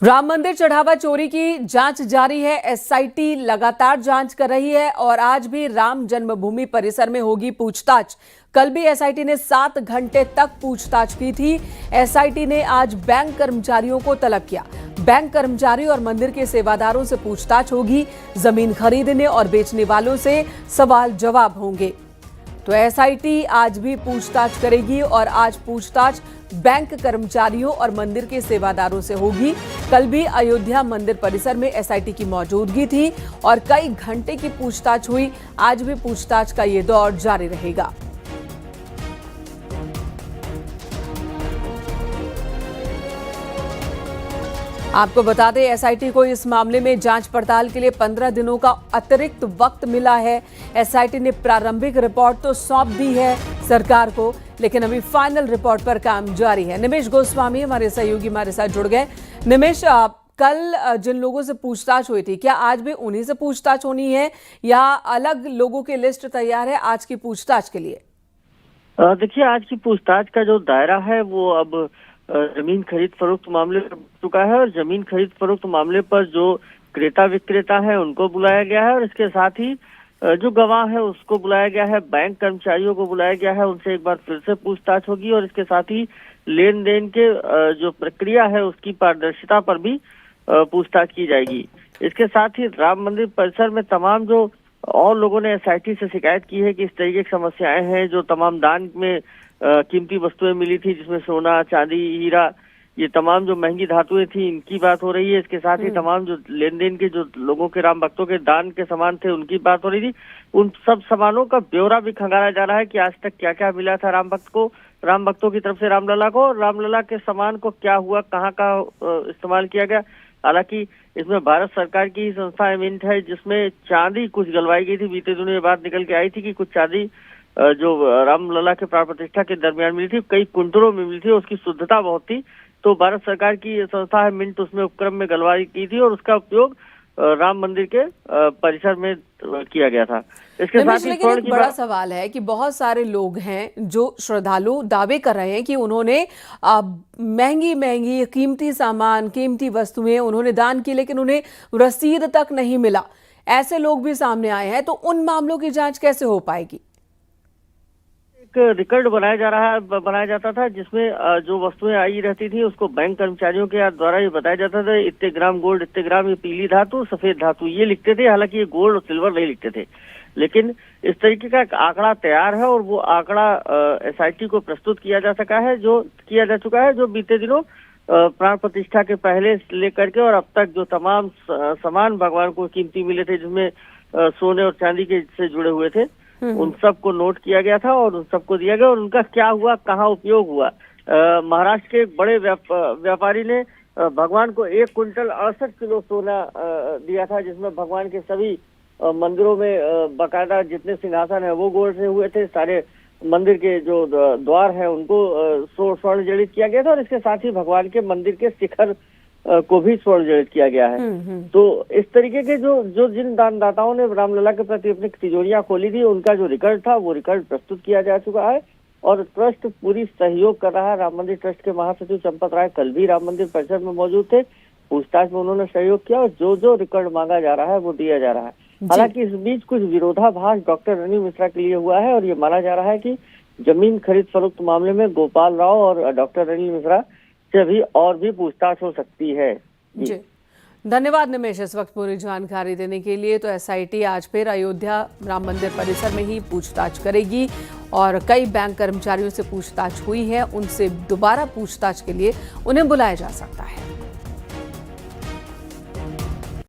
राम मंदिर चढ़ावा चोरी की जांच जारी है। एसआईटी लगातार जांच कर रही है और आज भी राम जन्मभूमि परिसर में होगी पूछताछ। कल भी एसआईटी ने 7 घंटे तक पूछताछ की थी। एसआईटी ने आज बैंक कर्मचारियों को तलब किया। बैंक कर्मचारी और मंदिर के सेवादारों से पूछताछ होगी। जमीन खरीदने और बेचने वालों से सवाल जवाब होंगे। तो एसआईटी आज भी पूछताछ करेगी और आज पूछताछ बैंक कर्मचारियों और मंदिर के सेवादारों से होगी। कल भी अयोध्या मंदिर परिसर में एसआईटी की मौजूदगी थी और कई घंटे की पूछताछ हुई। आज भी पूछताछ का ये दौर जारी रहेगा। आपको बता दें, एसआईटी को इस मामले में जांच पड़ताल के लिए 15 दिनों का अतिरिक्त वक्त मिला है। एसआईटी ने प्रारंभिक रिपोर्ट तो सौंप दी है सरकार को, लेकिन अभी फाइनल रिपोर्ट पर काम जारी है। निमेश गोस्वामी हमारे सहयोगी हमारे साथ जुड़ गए। निमेश, कल जिन लोगों से पूछताछ हुई थी, क्या आज भी उन्हीं से पूछताछ होनी है या अलग लोगों की लिस्ट तैयार है आज की पूछताछ के लिए? देखिए, आज की पूछताछ का जो दायरा है वो अब जमीन खरीद फरोख्त मामले पर चुका है और जमीन खरीद फरोख्त मामले पर जो क्रेता विक्रेता है उनको बुलाया गया है और इसके साथ ही जो गवाह है उसको बुलाया गया है। बैंक कर्मचारियों को बुलाया गया है, उनसे एक बार फिर से पूछताछ होगी और इसके साथ ही लेन देन के जो प्रक्रिया है उसकी पारदर्शिता पर भी पूछताछ की जाएगी। इसके साथ ही राम मंदिर परिसर में तमाम जो और लोगों ने एसआईटी से शिकायत की है कि इस तरीके की समस्याएं हैं, जो तमाम दान में कीमती वस्तुएं मिली थी जिसमें सोना, चांदी, हीरा, ये तमाम जो महंगी धातुएं थी, इनकी बात हो रही है। इसके साथ ही तमाम जो लेन देन के जो लोगों के राम भक्तों के दान के सामान थे उनकी बात हो रही थी। उन सब सामानों का ब्यौरा भी खंगाला जा रहा है कि आज तक क्या क्या मिला था राम भक्तों की तरफ से रामलला को, और रामलला के सामान को क्या हुआ, कहाँ का इस्तेमाल किया गया। हालांकि इसमें भारत सरकार की संस्था एमिंट है जिसमें चांदी कुछ गलवाई गई थी। बीते दिनों ये बात निकल के आई थी कि कुछ चांदी जो रामलला के प्राण प्रतिष्ठा के दरमियान मिली थी, कई कुंटलों में मिली थी, उसकी शुद्धता बहुत थी। तो भारत सरकार की संस्था है मिंट उसमें उपक्रम में गलवाई की थी और उसका उपयोग राम मंदिर के परिसर में किया गया था। इसके साथ ही एक बड़ा सवाल है कि बहुत सारे लोग हैं जो श्रद्धालु दावे कर रहे हैं कि उन्होंने महंगी महंगी कीमती सामान, कीमती वस्तुएं उन्होंने दान की, लेकिन उन्हें रसीद तक नहीं मिला। ऐसे लोग भी सामने आए हैं, तो उन मामलों की जांच कैसे हो पाएगी? रिकॉर्ड बनाया जाता था जिसमें जो वस्तुएं आई रहती थी उसको बैंक कर्मचारियों के द्वारा ये बताया जाता था, इतने ग्राम गोल्ड, इतने ग्राम ये पीली धातु, सफेद धातु, ये लिखते थे। हालांकि ये गोल्ड और सिल्वर नहीं लिखते थे, लेकिन इस तरीके का एक आंकड़ा तैयार है और वो आंकड़ा एसआईटी को प्रस्तुत किया जा चुका है, जो बीते दिनों प्राण प्रतिष्ठा के पहले लेकर के और अब तक जो तमाम सामान भगवान को कीमती मिले थे, जिसमें सोने और चांदी के से जुड़े हुए थे, उन सब को नोट किया गया था और उन सबको दिया गया और उनका क्या हुआ, कहाँ उपयोग हुआ। महाराष्ट्र के एक बड़े व्यापारी ने भगवान को 1 कुंटल 68 किलो सोना दिया था, जिसमें भगवान के सभी मंदिरों में बाकायदा जितने सिंहासन है वो गोल्ड से हुए थे। सारे मंदिर के जो द्वार है उनको स्वर्ण जड़ित किया गया था और इसके साथ ही भगवान के मंदिर के शिखर को भी स्वर्ण जड़ित किया गया है। तो इस तरीके के जो जिन दानदाताओं ने रामलला के प्रति अपनी तिजोरियां खोली थी, उनका जो रिकॉर्ड था वो रिकॉर्ड प्रस्तुत किया जा चुका है और ट्रस्ट पूरी सहयोग कर रहा है। राम मंदिर ट्रस्ट के महासचिव चंपत राय कल भी राम मंदिर परिसर में मौजूद थे। पूछताछ में उन्होंने सहयोग किया और जो रिकॉर्ड मांगा जा रहा है वो दिया जा रहा है। हालांकि इस बीच कुछ विरोधाभास डॉक्टर अनिल मिश्रा के लिए हुआ है और ये माना जा रहा है कि जमीन खरीद फरोख्त मामले में गोपाल राव और डॉक्टर अनिल मिश्रा से भी और भी पूछताछ हो सकती है। जी, धन्यवाद निमेश इस वक्त पूरी जानकारी देने के लिए। तो एसआईटी आज फिर अयोध्या राम मंदिर परिसर में ही पूछताछ करेगी और कई बैंक कर्मचारियों से पूछताछ हुई है, उनसे दोबारा पूछताछ के लिए उन्हें बुलाया जा सकता है।